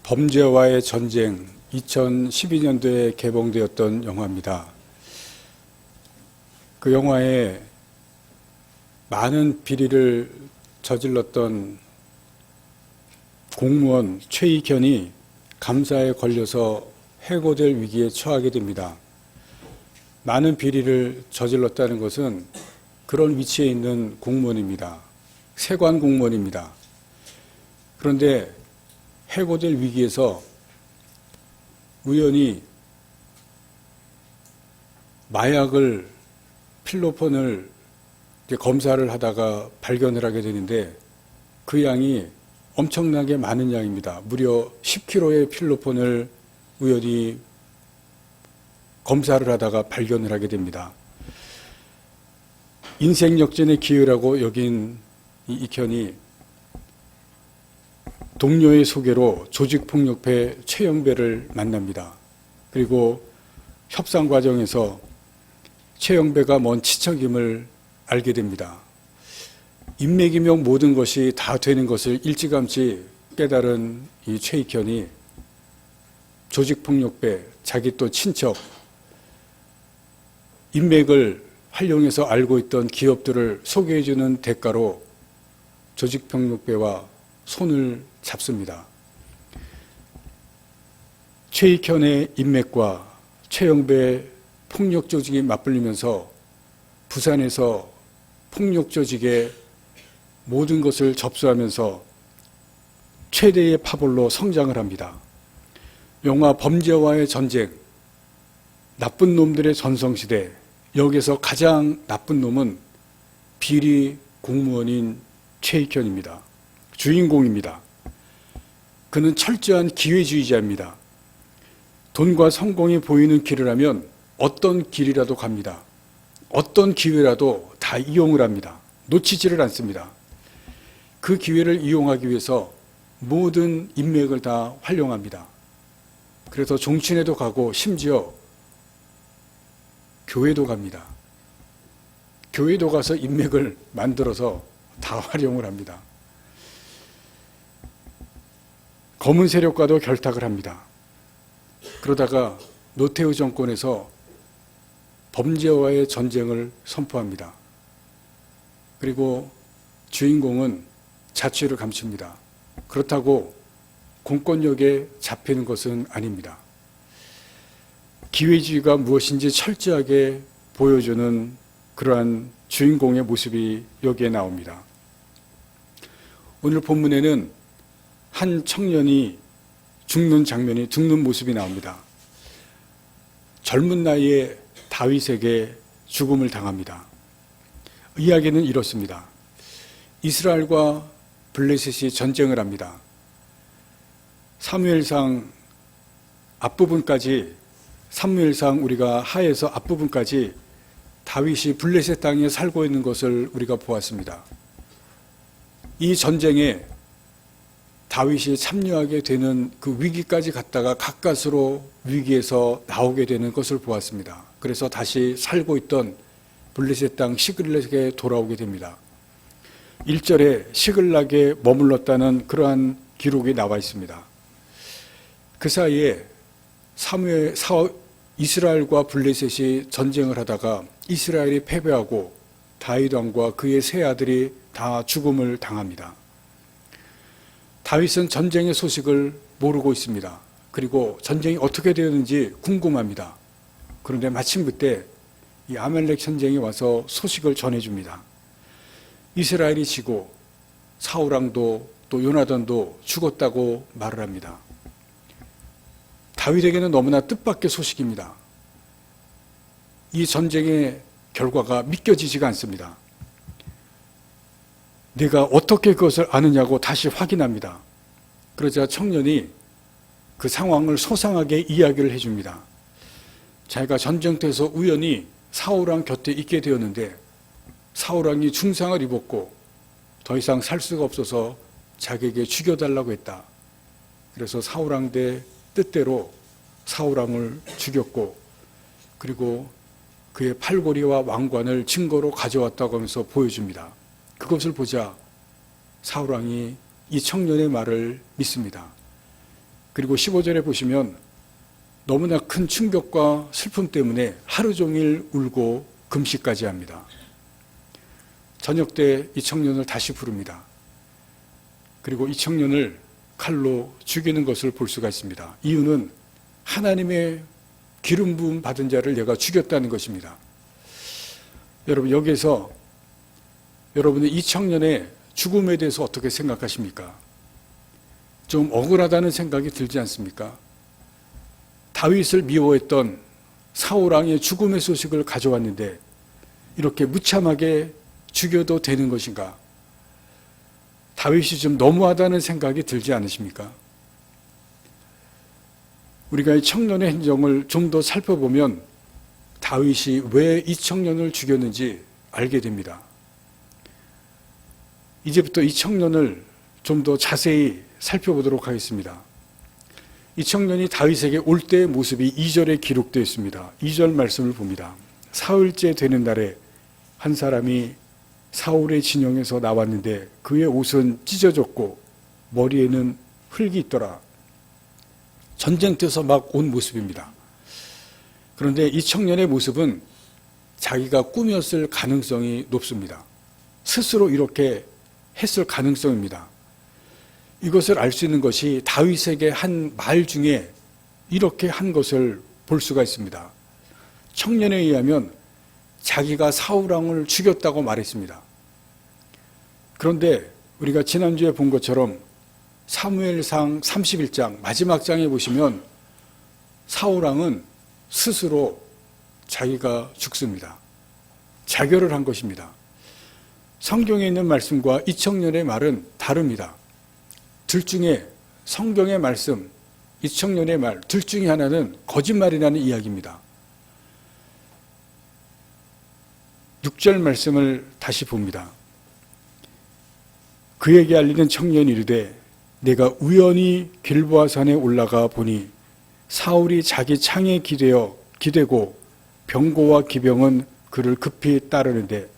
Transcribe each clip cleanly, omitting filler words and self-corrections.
범죄와의 전쟁 2012년도에 개봉되었던 영화입니다. 그 영화에 많은 비리를 저질렀던 공무원 최익현이 감사에 걸려서 해고될 위기에 처하게 됩니다. 많은 비리를 저질렀다는 것은 그런 위치에 있는 공무원입니다. 세관 공무원입니다. 그런데 해고될 위기에서 우연히 마약을 필로폰을 검사를 하다가 발견을 하게 되는데 그 양이 엄청나게 많은 양입니다. 무려 10kg의 필로폰을 우연히 검사를 하다가 발견을 하게 됩니다. 인생 역전의 기회라고 여긴 이익현이 동료의 소개로 조직폭력배 최영배를 만납니다. 그리고 협상 과정에서 최영배가 뭔 치척임을 알게 됩니다. 인맥이면 모든 것이 다 되는 것을 일찌감치 깨달은 이 최익현이 조직폭력배, 자기 또 친척, 인맥을 활용해서 알고 있던 기업들을 소개해주는 대가로 조직폭력배와 손을 잡습니다. 최익현의 인맥과 최영배의 폭력 조직이 맞불리면서 부산에서 폭력 조직의 모든 것을 접수하면서 최대의 파벌로 성장을 합니다. 영화 범죄와의 전쟁, 나쁜 놈들의 전성시대, 여기서 가장 나쁜 놈은 비리 공무원인 최익현입니다. 주인공입니다. 그는 철저한 기회주의자입니다. 돈과 성공이 보이는 길을 하면 어떤 길이라도 갑니다. 어떤 기회라도 다 이용을 합니다. 놓치지를 않습니다. 그 기회를 이용하기 위해서 모든 인맥을 다 활용합니다. 그래서 종친회도 가고 심지어 교회도 갑니다. 교회도 가서 인맥을 만들어서 다 활용을 합니다. 검은 세력과도 결탁을 합니다. 그러다가 노태우 정권에서 범죄와의 전쟁을 선포합니다. 그리고 주인공은 자취를 감춥니다. 그렇다고 공권력에 잡히는 것은 아닙니다. 기회주의가 무엇인지 철저하게 보여주는 그러한 주인공의 모습이 여기에 나옵니다. 오늘 본문에는 한 청년이 죽는 모습이 나옵니다. 젊은 나이에 다윗에게 죽음을 당합니다. 이야기는 이렇습니다. 이스라엘과 블레셋이 전쟁을 합니다. 사무엘상 우리가 하에서 앞부분까지 다윗이 블레셋 땅에 살고 있는 것을 우리가 보았습니다. 이 전쟁에 다윗이 참여하게 되는 그 위기까지 갔다가 가까스로 위기에서 나오게 되는 것을 보았습니다. 그래서 다시 살고 있던 블레셋 땅 시글락에 돌아오게 됩니다. 1절에 시글락에 머물렀다는 그러한 기록이 나와 있습니다. 그 사이에 이스라엘과 블레셋이 전쟁을 하다가 이스라엘이 패배하고 다윗 왕과 그의 세 아들이 다 죽음을 당합니다. 다윗은 전쟁의 소식을 모르고 있습니다. 그리고 전쟁이 어떻게 되었는지 궁금합니다. 그런데 마침 그때 이 아말렉 전쟁이 와서 소식을 전해줍니다. 이스라엘이 지고 사울왕도 또 요나단도 죽었다고 말을 합니다. 다윗에게는 너무나 뜻밖의 소식입니다. 이 전쟁의 결과가 믿겨지지가 않습니다. 내가 어떻게 그것을 아느냐고 다시 확인합니다. 그러자 청년이 그 상황을 소상하게 이야기를 해줍니다. 자기가 전쟁터에서 우연히 사울왕 곁에 있게 되었는데 사울왕이 중상을 입었고 더 이상 살 수가 없어서 자기에게 죽여달라고 했다. 그래서 사울왕 뜻대로 사울왕을 죽였고 그리고 그의 팔고리와 왕관을 증거로 가져왔다고 하면서 보여줍니다. 그것을 보자 사울왕이 이 청년의 말을 믿습니다. 그리고 15절에 보시면 너무나 큰 충격과 슬픔 때문에 하루 종일 울고 금식까지 합니다. 저녁 때 이 청년을 다시 부릅니다. 그리고 이 청년을 칼로 죽이는 것을 볼 수가 있습니다. 이유는 하나님의 기름 부음 받은 자를 내가 죽였다는 것입니다. 여러분, 여기에서 여러분은 이 청년의 죽음에 대해서 어떻게 생각하십니까? 좀 억울하다는 생각이 들지 않습니까? 다윗을 미워했던 사울 왕의 죽음의 소식을 가져왔는데 이렇게 무참하게 죽여도 되는 것인가? 다윗이 좀 너무하다는 생각이 들지 않으십니까? 우리가 이 청년의 행정을 좀 더 살펴보면 다윗이 왜 이 청년을 죽였는지 알게 됩니다. 이제부터 이 청년을 좀 더 자세히 살펴보도록 하겠습니다. 이 청년이 다윗에게 올 때의 모습이 2절에 기록되어 있습니다. 2절 말씀을 봅니다. 사흘째 되는 날에 한 사람이 사울의 진영에서 나왔는데 그의 옷은 찢어졌고 머리에는 흙이 있더라. 전쟁터에서 막 온 모습입니다. 그런데 이 청년의 모습은 자기가 꾸몄을 가능성이 높습니다. 스스로 이렇게 했을 가능성입니다. 이것을 알 수 있는 것이 다윗에게 한 말 중에 이렇게 한 것을 볼 수가 있습니다. 청년에 의하면 자기가 사울 왕을 죽였다고 말했습니다. 그런데 우리가 지난주에 본 것처럼 사무엘상 31장 마지막 장에 보시면 사울 왕은 스스로 자기가 죽습니다. 자결을 한 것입니다. 성경에 있는 말씀과 이 청년의 말은 다릅니다. 둘 중에 성경의 말씀, 이 청년의 말, 둘 중에 하나는 거짓말이라는 이야기입니다. 6절 말씀을 다시 봅니다. 그에게 알리는 청년이 이르되 내가 우연히 길보아산에 올라가 보니 사울이 자기 창에 기대고 병거와 기병은 그를 급히 따르는데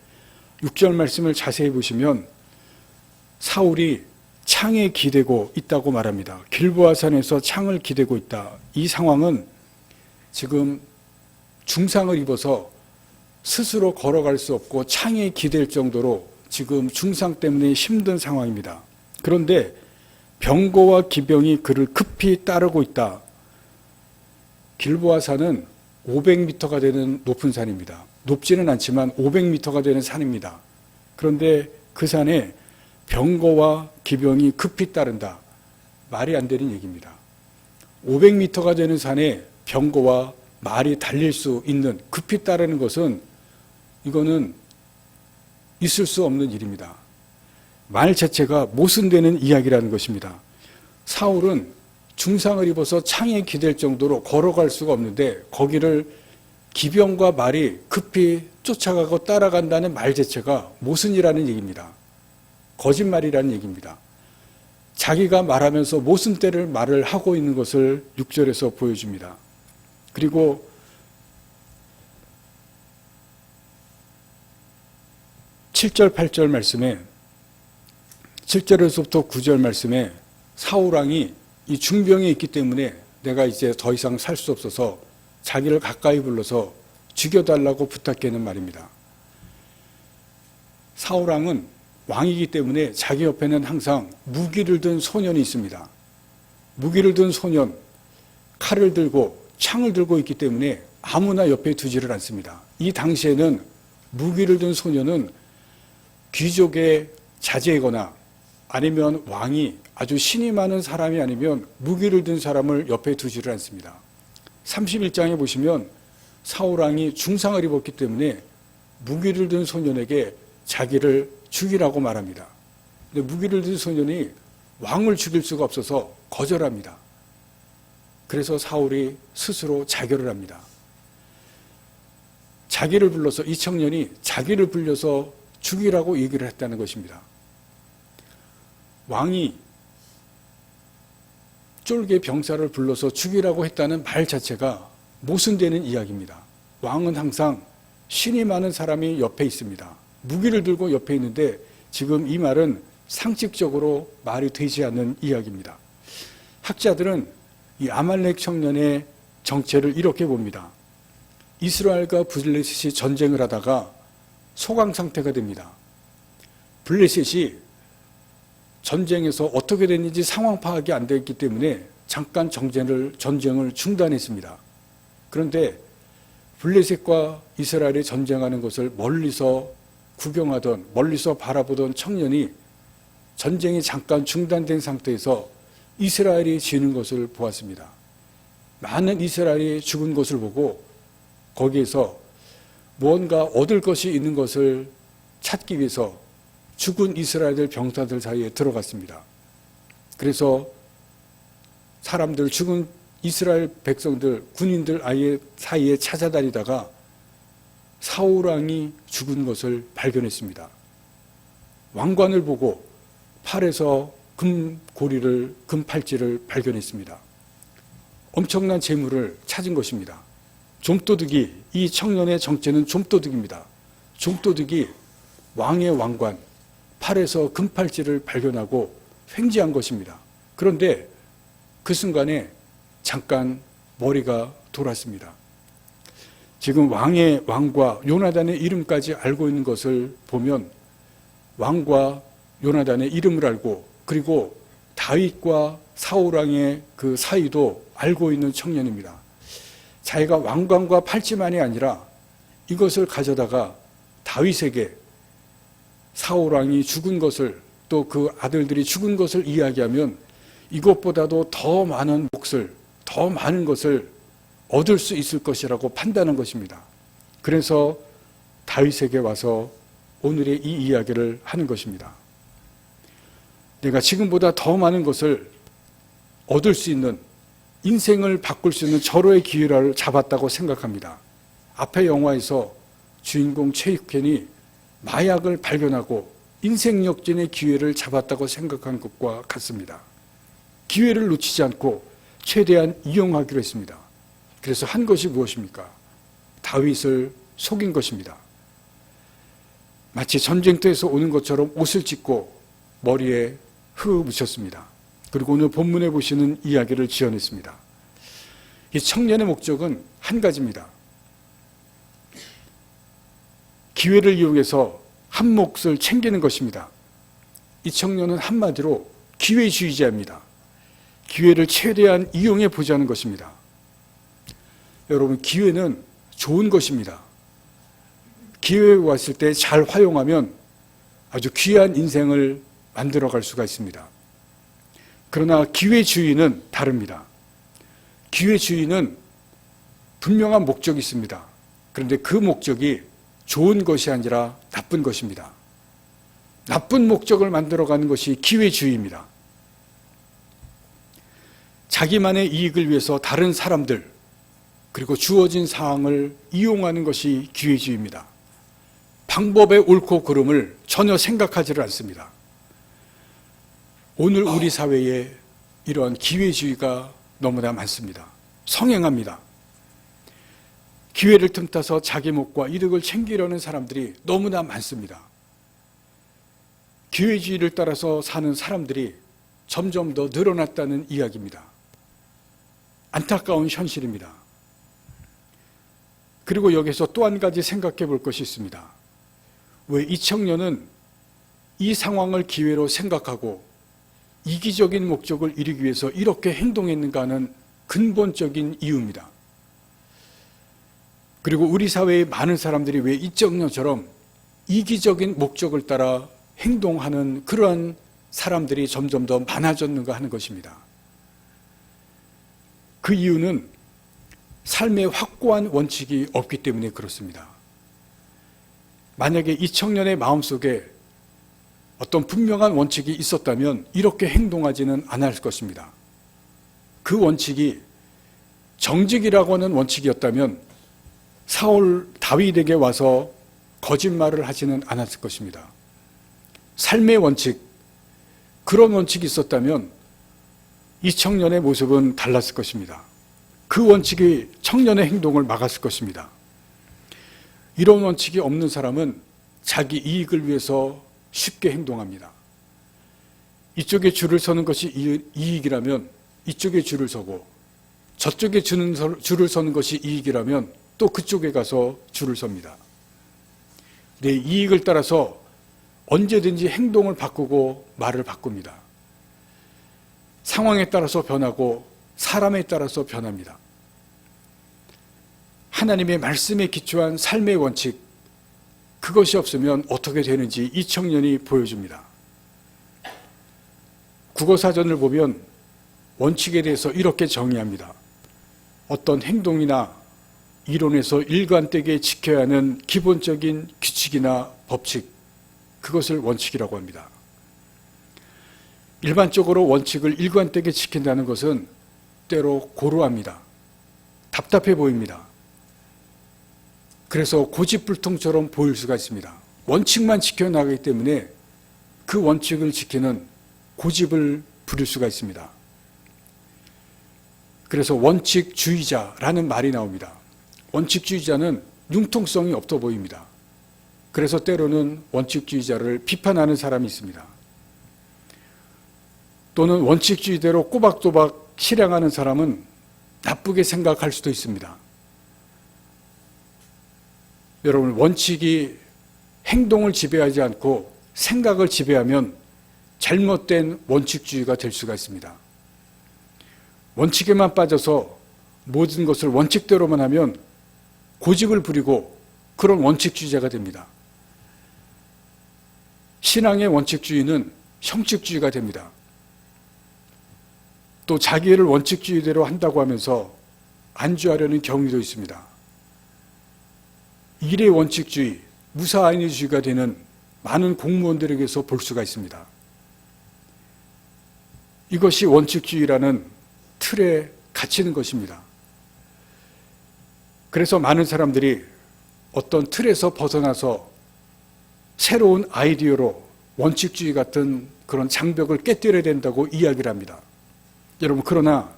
6절 말씀을 자세히 보시면 사울이 창에 기대고 있다고 말합니다. 길보아산에서 창을 기대고 있다. 이 상황은 지금 중상을 입어서 스스로 걸어갈 수 없고 창에 기댈 정도로 지금 중상 때문에 힘든 상황입니다. 그런데 병거와 기병이 그를 급히 따르고 있다. 길보아산은 500m가 되는 높은 산입니다. 높지는 않지만 500m가 되는 산입니다. 그런데 그 산에 병거와 기병이 급히 따른다. 말이 안 되는 얘기입니다. 500m가 되는 산에 병거와 말이 달릴 수 있는, 급히 따르는 것은 이거는 있을 수 없는 일입니다. 말 자체가 모순되는 이야기라는 것입니다. 사울은 중상을 입어서 창에 기댈 정도로 걸어갈 수가 없는데 거기를 기병과 말이 급히 쫓아가고 따라간다는 말 자체가 모순이라는 얘기입니다. 거짓말이라는 얘기입니다. 자기가 말하면서 모순되는 말을 하고 있는 것을 6절에서 보여줍니다. 그리고 7절, 8절 말씀에 7절에서부터 9절 말씀에 사울왕이 이 중병에 있기 때문에 내가 이제 더 이상 살 수 없어서 자기를 가까이 불러서 죽여달라고 부탁하는 말입니다. 사울왕은 왕이기 때문에 자기 옆에는 항상 무기를 든 소년이 있습니다. 무기를 든 소년, 칼을 들고 창을 들고 있기 때문에 아무나 옆에 두지를 않습니다. 이 당시에는 무기를 든 소년은 귀족의 자제이거나 아니면 왕이 아주 신이 많은 사람이 아니면 무기를 든 사람을 옆에 두지를 않습니다. 31장에 보시면 사울왕이 중상을 입었기 때문에 무기를 든 소년에게 자기를 죽이라고 말합니다. 근데 무기를 든 소년이 왕을 죽일 수가 없어서 거절합니다. 그래서 사울이 스스로 자결을 합니다. 자기를 불러서, 이 청년이 자기를 불려서 죽이라고 얘기를 했다는 것입니다. 왕이 쫄개 병사를 불러서 죽이라고 했다는 말 자체가 모순되는 이야기입니다. 왕은 항상 신이 많은 사람이 옆에 있습니다. 무기를 들고 옆에 있는데 지금 이 말은 상식적으로 말이 되지 않는 이야기입니다. 학자들은 이 아말렉 청년의 정체를 이렇게 봅니다. 이스라엘과 블레셋이 전쟁을 하다가 소강 상태가 됩니다. 블레셋이 전쟁에서 어떻게 됐는지 상황 파악이 안 됐기 때문에 잠깐 전쟁을 중단했습니다. 그런데 블레셋과 이스라엘이 전쟁하는 것을 멀리서 구경하던, 멀리서 바라보던 청년이 전쟁이 잠깐 중단된 상태에서 이스라엘이 지는 것을 보았습니다. 많은 이스라엘이 죽은 것을 보고 거기에서 무언가 얻을 것이 있는 것을 찾기 위해서 죽은 이스라엘 병사들 사이에 들어갔습니다. 그래서 사람들, 죽은 이스라엘 백성들, 군인들 사이에 찾아다니다가 사울 왕이 죽은 것을 발견했습니다. 왕관을 보고 팔에서 금팔찌를 발견했습니다. 엄청난 재물을 찾은 것입니다. 좀도둑이, 이 청년의 정체는 좀도둑입니다. 좀도둑이 왕의 왕관, 팔에서 금팔찌를 발견하고 횡재한 것입니다. 그런데 그 순간에 잠깐 머리가 돌았습니다. 지금 왕과 요나단의 이름까지 알고 있는 것을 보면 왕과 요나단의 이름을 알고, 그리고 다윗과 사울왕의 그 사이도 알고 있는 청년입니다. 자기가 왕관과 팔찌만이 아니라 이것을 가져다가 다윗에게 사울왕이 죽은 것을, 또 그 아들들이 죽은 것을 이야기하면 이것보다도 더 많은 몫을, 더 많은 것을 얻을 수 있을 것이라고 판단한 것입니다. 그래서 다윗에게 와서 오늘의 이 이야기를 하는 것입니다. 내가 지금보다 더 많은 것을 얻을 수 있는, 인생을 바꿀 수 있는 절호의 기회를 잡았다고 생각합니다. 앞의 영화에서 주인공 최익현이 마약을 발견하고 인생 역전의 기회를 잡았다고 생각한 것과 같습니다. 기회를 놓치지 않고 최대한 이용하기로 했습니다. 그래서 한 것이 무엇입니까? 다윗을 속인 것입니다. 마치 전쟁터에서 오는 것처럼 옷을 찢고 머리에 흙을 묻혔습니다. 그리고 오늘 본문에 보시는 이야기를 지어냈습니다. 이 청년의 목적은 한 가지입니다. 기회를 이용해서 한 몫을 챙기는 것입니다. 이 청년은 한마디로 기회주의자입니다. 기회를 최대한 이용해 보자는 것입니다. 여러분, 기회는 좋은 것입니다. 기회가 왔을 때 잘 활용하면 아주 귀한 인생을 만들어갈 수가 있습니다. 그러나 기회주의는 다릅니다. 기회주의는 분명한 목적이 있습니다. 그런데 그 목적이 좋은 것이 아니라 나쁜 것입니다. 나쁜 목적을 만들어가는 것이 기회주의입니다. 자기만의 이익을 위해서 다른 사람들, 그리고 주어진 상황을 이용하는 것이 기회주의입니다. 방법의 옳고 그름을 전혀 생각하지를 않습니다. 오늘 우리 사회에 이러한 기회주의가 너무나 많습니다. 성행합니다. 기회를 틈타서 자기 몫과 이득을 챙기려는 사람들이 너무나 많습니다. 기회주의를 따라서 사는 사람들이 점점 더 늘어났다는 이야기입니다. 안타까운 현실입니다. 그리고 여기서 또 한 가지 생각해 볼 것이 있습니다. 왜 이 청년은 이 상황을 기회로 생각하고 이기적인 목적을 이루기 위해서 이렇게 행동했는가 하는 근본적인 이유입니다. 그리고 우리 사회의 많은 사람들이 왜 이 청년처럼 이기적인 목적을 따라 행동하는 그러한 사람들이 점점 더 많아졌는가 하는 것입니다. 그 이유는 삶의 확고한 원칙이 없기 때문에 그렇습니다. 만약에 이 청년의 마음속에 어떤 분명한 원칙이 있었다면 이렇게 행동하지는 않을 것입니다. 그 원칙이 정직이라고 하는 원칙이었다면 다윗에게 와서 거짓말을 하지는 않았을 것입니다. 삶의 원칙, 그런 원칙이 있었다면 이 청년의 모습은 달랐을 것입니다. 그 원칙이 청년의 행동을 막았을 것입니다. 이런 원칙이 없는 사람은 자기 이익을 위해서 쉽게 행동합니다. 이쪽에 줄을 서는 것이 이익이라면 이쪽에 줄을 서고, 저쪽에 줄을 서는 것이 이익이라면 또 그쪽에 가서 줄을 섭니다. 내 이익을 따라서 언제든지 행동을 바꾸고 말을 바꿉니다. 상황에 따라서 변하고 사람에 따라서 변합니다. 하나님의 말씀에 기초한 삶의 원칙, 그것이 없으면 어떻게 되는지 이 청년이 보여줍니다. 국어사전을 보면 원칙에 대해서 이렇게 정의합니다. 어떤 행동이나 이론에서 일관되게 지켜야 하는 기본적인 규칙이나 법칙, 그것을 원칙이라고 합니다. 일반적으로 원칙을 일관되게 지킨다는 것은 때로 고루합니다. 답답해 보입니다. 그래서 고집불통처럼 보일 수가 있습니다. 원칙만 지켜나가기 때문에 그 원칙을 지키는 고집을 부릴 수가 있습니다. 그래서 원칙주의자라는 말이 나옵니다. 원칙주의자는 융통성이 없어 보입니다. 그래서 때로는 원칙주의자를 비판하는 사람이 있습니다. 또는 원칙주의대로 꼬박꼬박 실행하는 사람은 나쁘게 생각할 수도 있습니다. 여러분, 원칙이 행동을 지배하지 않고 생각을 지배하면 잘못된 원칙주의가 될 수가 있습니다. 원칙에만 빠져서 모든 것을 원칙대로만 하면 고집을 부리고 그런 원칙주의자가 됩니다. 신앙의 원칙주의는 형식주의가 됩니다. 또 자기를 원칙주의대로 한다고 하면서 안주하려는 경우도 있습니다. 일의 원칙주의, 무사아인의주의가 되는 많은 공무원들에게서 볼 수가 있습니다. 이것이 원칙주의라는 틀에 갇히는 것입니다. 그래서 많은 사람들이 어떤 틀에서 벗어나서 새로운 아이디어로 원칙주의 같은 그런 장벽을 깨뜨려야 된다고 이야기를 합니다. 여러분, 그러나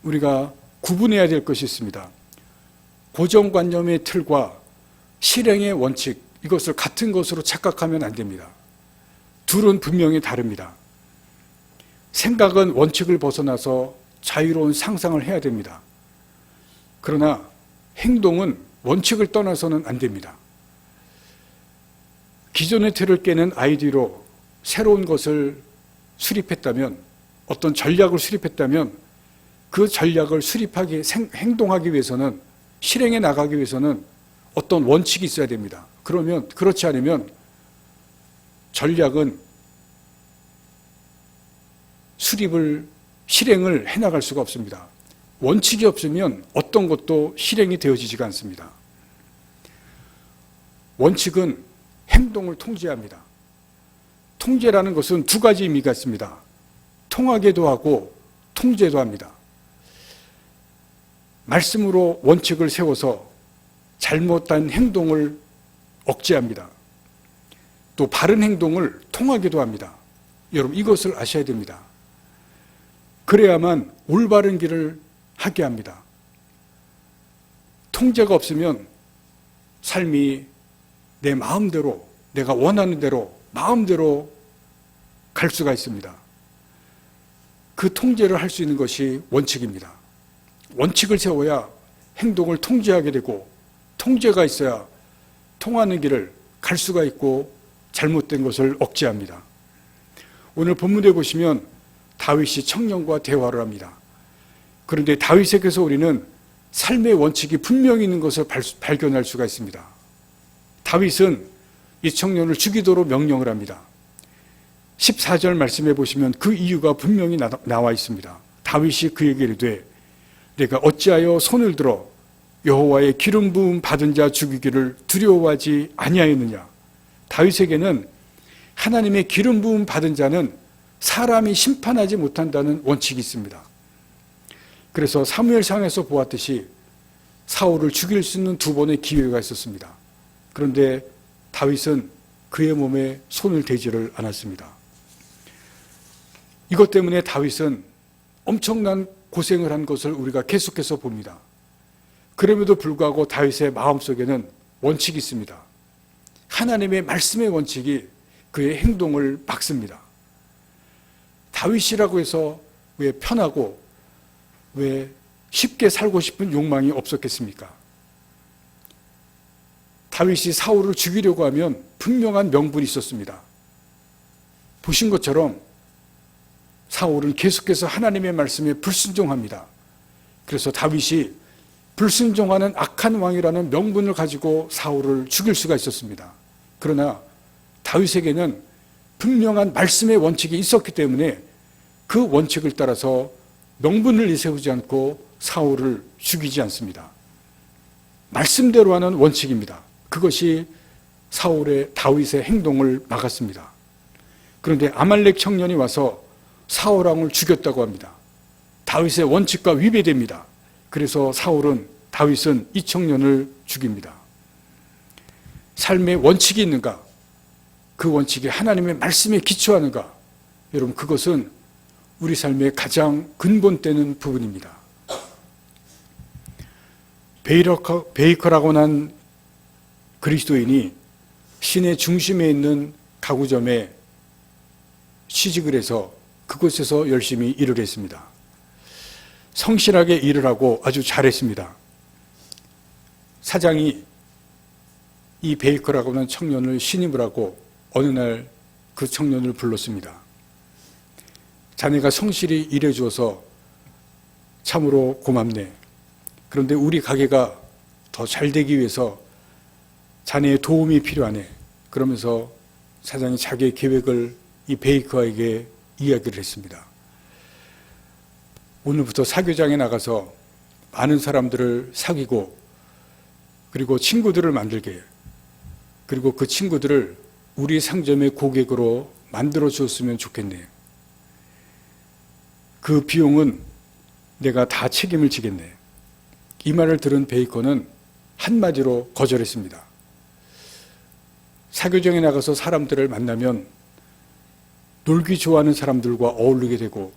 우리가 구분해야 될 것이 있습니다. 고정관념의 틀과 실행의 원칙, 이것을 같은 것으로 착각하면 안 됩니다. 둘은 분명히 다릅니다. 생각은 원칙을 벗어나서 자유로운 상상을 해야 됩니다. 그러나 행동은 원칙을 떠나서는 안 됩니다. 기존의 틀을 깨는 아이디어로 새로운 것을 수립했다면, 어떤 전략을 수립했다면 그 전략을 행동하기 위해서는, 실행해 나가기 위해서는 어떤 원칙이 있어야 됩니다. 그렇지 않으면 전략은 실행을 해나갈 수가 없습니다. 원칙이 없으면 어떤 것도 실행이 되어지지가 않습니다. 원칙은 행동을 통제합니다. 통제라는 것은 두 가지 의미가 있습니다. 통하게도 하고 통제도 합니다. 말씀으로 원칙을 세워서 잘못된 행동을 억제합니다. 또 바른 행동을 통하게도 합니다. 여러분, 이것을 아셔야 됩니다. 그래야만 올바른 길을 하게 합니다. 통제가 없으면 삶이 내 마음대로, 내가 원하는 대로 마음대로 갈 수가 있습니다. 그 통제를 할 수 있는 것이 원칙입니다. 원칙을 세워야 행동을 통제하게 되고, 통제가 있어야 통하는 길을 갈 수가 있고 잘못된 것을 억제합니다. 오늘 본문에 보시면 다윗이 청년과 대화를 합니다. 그런데 다윗에게서 우리는 삶의 원칙이 분명히 있는 것을 발견할 수가 있습니다. 다윗은 이 청년을 죽이도록 명령을 합니다. 14절 말씀해 보시면 그 이유가 분명히 나와 있습니다. 다윗이 그에게 이르되 내가 어찌하여 손을 들어 여호와의 기름 부음 받은 자 죽이기를 두려워하지 아니하였느냐. 다윗에게는 하나님의 기름 부음 받은 자는 사람이 심판하지 못한다는 원칙이 있습니다. 그래서 사무엘상에서 보았듯이 사울을 죽일 수 있는 두 번의 기회가 있었습니다. 그런데 다윗은 그의 몸에 손을 대지를 않았습니다. 이것 때문에 다윗은 엄청난 고생을 한 것을 우리가 계속해서 봅니다. 그럼에도 불구하고 다윗의 마음속에는 원칙이 있습니다. 하나님의 말씀의 원칙이 그의 행동을 막습니다. 다윗이라고 해서 왜 편하고 왜 쉽게 살고 싶은 욕망이 없었겠습니까? 다윗이 사울을 죽이려고 하면 분명한 명분이 있었습니다. 보신 것처럼 사울은 계속해서 하나님의 말씀에 불순종합니다. 그래서 다윗이 불순종하는 악한 왕이라는 명분을 가지고 사울을 죽일 수가 있었습니다. 그러나 다윗에게는 분명한 말씀의 원칙이 있었기 때문에 그 원칙을 따라서 명분을 내세우지 않고 사울을 죽이지 않습니다. 말씀대로 하는 원칙입니다. 그것이 다윗의 행동을 막았습니다. 그런데 아말렉 청년이 와서 사울 왕을 죽였다고 합니다. 다윗의 원칙과 위배됩니다. 그래서 다윗은 이 청년을 죽입니다. 삶의 원칙이 있는가? 그 원칙이 하나님의 말씀에 기초하는가? 여러분, 그것은 우리 삶의 가장 근본되는 부분입니다. 베이커라고 하는 그리스도인이 시내 중심에 있는 가구점에 취직을 해서 그곳에서 열심히 일을 했습니다. 성실하게 일을 하고 아주 잘했습니다. 사장이 이 베이커라고 하는 청년을 신임을 하고 어느 날 그 청년을 불렀습니다. 자네가 성실히 일해주어서 참으로 고맙네. 그런데 우리 가게가 더 잘 되기 위해서 자네의 도움이 필요하네. 그러면서 사장이 자기의 계획을 이 베이커에게 이야기를 했습니다. 오늘부터 사교장에 나가서 많은 사람들을 사귀고 그리고 친구들을 만들게, 그리고 그 친구들을 우리 상점의 고객으로 만들어 주었으면 좋겠네. 그 비용은 내가 다 책임을 지겠네. 이 말을 들은 베이커는 한마디로 거절했습니다. 사교정에 나가서 사람들을 만나면 놀기 좋아하는 사람들과 어울리게 되고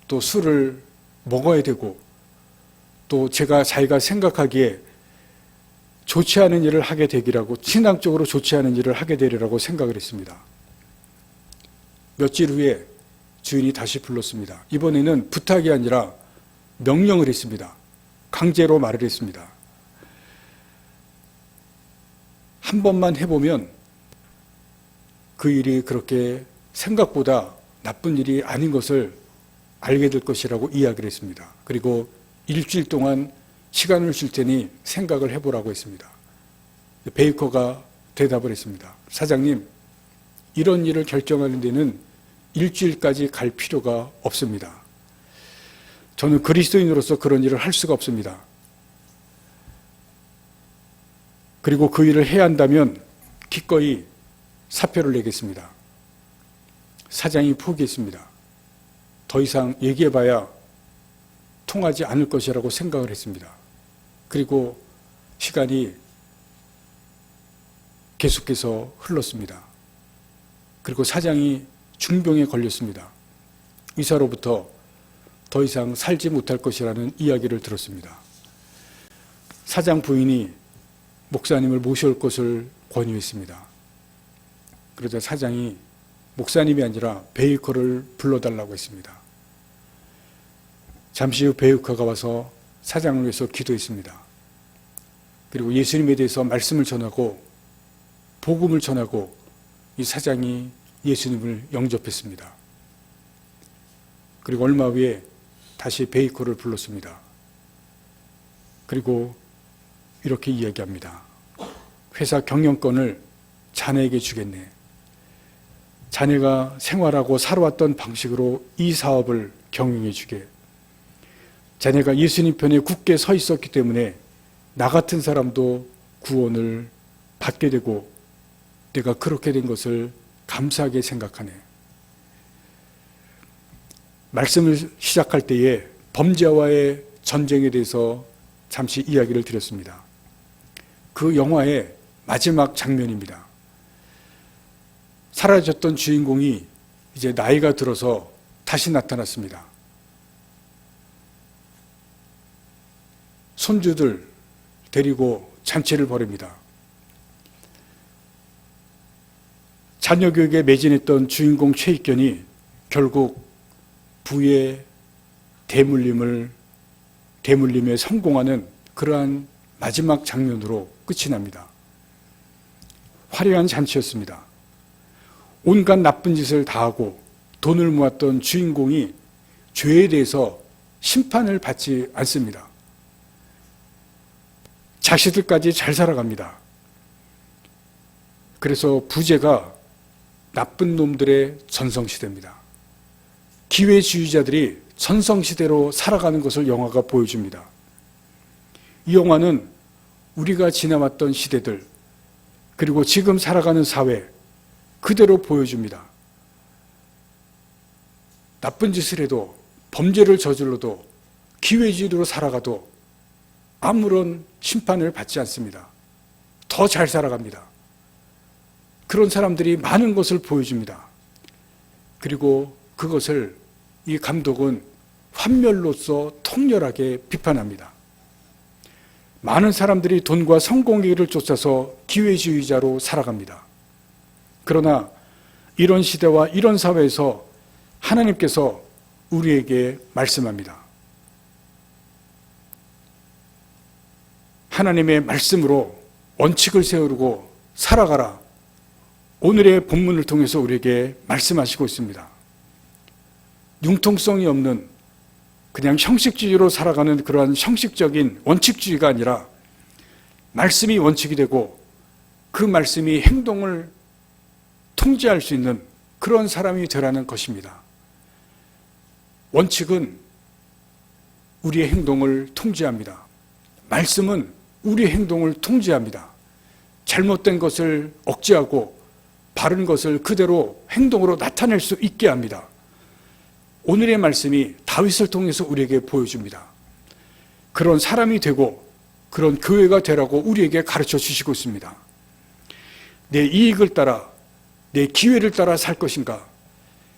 또 술을 먹어야 되고 또 자기가 생각하기에 좋지 않은 일을 하게 되기라고, 신앙적으로 좋지 않은 일을 하게 되리라고 생각을 했습니다. 며칠 후에 주인이 다시 불렀습니다. 이번에는 부탁이 아니라 명령을 했습니다. 강제로 말을 했습니다. 한 번만 해보면 그 일이 그렇게 생각보다 나쁜 일이 아닌 것을 알게 될 것이라고 이야기를 했습니다. 그리고 일주일 동안 시간을 줄 테니 생각을 해보라고 했습니다. 베이커가 대답을 했습니다. 사장님, 이런 일을 결정하는 데는 일주일까지 갈 필요가 없습니다. 저는 그리스도인으로서 그런 일을 할 수가 없습니다. 그리고 그 일을 해야 한다면 기꺼이 사표를 내겠습니다. 사장이 포기했습니다. 더 이상 얘기해봐야 통하지 않을 것이라고 생각을 했습니다. 그리고 시간이 계속해서 흘렀습니다. 그리고 사장이 중병에 걸렸습니다. 의사로부터 더 이상 살지 못할 것이라는 이야기를 들었습니다. 사장 부인이 목사님을 모셔올 것을 권유했습니다. 그러자 사장이 목사님이 아니라 베이커를 불러달라고 했습니다. 잠시 후 베이커가 와서 사장을 위해서 기도했습니다. 그리고 예수님에 대해서 말씀을 전하고 복음을 전하고 이 사장이 예수님을 영접했습니다. 그리고 얼마 후에 다시 베이커를 불렀습니다. 그리고 이렇게 이야기합니다. 회사 경영권을 자네에게 주겠네. 자네가 생활하고 살아왔던 방식으로 이 사업을 경영해 주게. 자네가 예수님 편에 굳게 서 있었기 때문에 나 같은 사람도 구원을 받게 되고 내가 그렇게 된 것을 감사하게 생각하네. 말씀을 시작할 때에 범죄와의 전쟁에 대해서 잠시 이야기를 드렸습니다. 그 영화의 마지막 장면입니다. 사라졌던 주인공이 이제 나이가 들어서 다시 나타났습니다. 손주들 데리고 잔치를 벌입니다. 자녀 교육에 매진했던 주인공 최익견이 결국 부의 대물림을 대물림에 성공하는 그러한 마지막 장면으로 끝이 납니다. 화려한 잔치였습니다. 온갖 나쁜 짓을 다하고 돈을 모았던 주인공이 죄에 대해서 심판을 받지 않습니다. 자식들까지 잘 살아갑니다. 그래서 부제가 나쁜 놈들의 전성시대입니다. 기회주의자들이 전성시대로 살아가는 것을 영화가 보여줍니다. 이 영화는 우리가 지나왔던 시대들, 그리고 지금 살아가는 사회 그대로 보여줍니다. 나쁜 짓을 해도, 범죄를 저질러도, 기회주의로 살아가도 아무런 심판을 받지 않습니다. 더 잘 살아갑니다. 그런 사람들이 많은 것을 보여줍니다. 그리고 그것을 이 감독은 환멸로서 통렬하게 비판합니다. 많은 사람들이 돈과 성공의 길을 쫓아서 기회주의자로 살아갑니다. 그러나 이런 시대와 이런 사회에서 하나님께서 우리에게 말씀합니다. 하나님의 말씀으로 원칙을 세우고 살아가라. 오늘의 본문을 통해서 우리에게 말씀하시고 있습니다. 융통성이 없는 그냥 형식주의로 살아가는 그러한 형식적인 원칙주의가 아니라 말씀이 원칙이 되고 그 말씀이 행동을 통제할 수 있는 그런 사람이 되라는 것입니다. 원칙은 우리의 행동을 통제합니다. 말씀은 우리의 행동을 통제합니다. 잘못된 것을 억제하고 바른 것을 그대로 행동으로 나타낼 수 있게 합니다. 오늘의 말씀이 다윗을 통해서 우리에게 보여줍니다. 그런 사람이 되고 그런 교회가 되라고 우리에게 가르쳐 주시고 있습니다. 내 이익을 따라, 내 기회를 따라 살 것인가?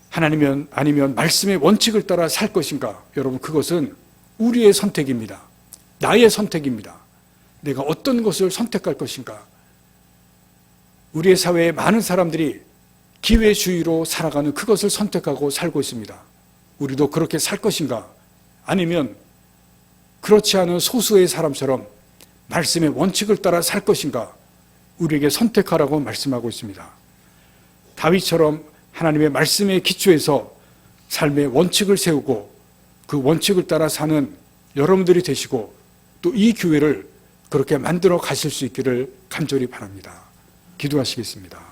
하나님은 아니면 말씀의 원칙을 따라 살 것인가? 여러분, 그것은 우리의 선택입니다. 나의 선택입니다. 내가 어떤 것을 선택할 것인가? 우리의 사회에 많은 사람들이 기회주의로 살아가는 그것을 선택하고 살고 있습니다. 우리도 그렇게 살 것인가? 아니면 그렇지 않은 소수의 사람처럼 말씀의 원칙을 따라 살 것인가? 우리에게 선택하라고 말씀하고 있습니다. 다윗처럼 하나님의 말씀의 기초에서 삶의 원칙을 세우고 그 원칙을 따라 사는 여러분들이 되시고 또 이 교회를 그렇게 만들어 가실 수 있기를 간절히 바랍니다. 기도하시겠습니다.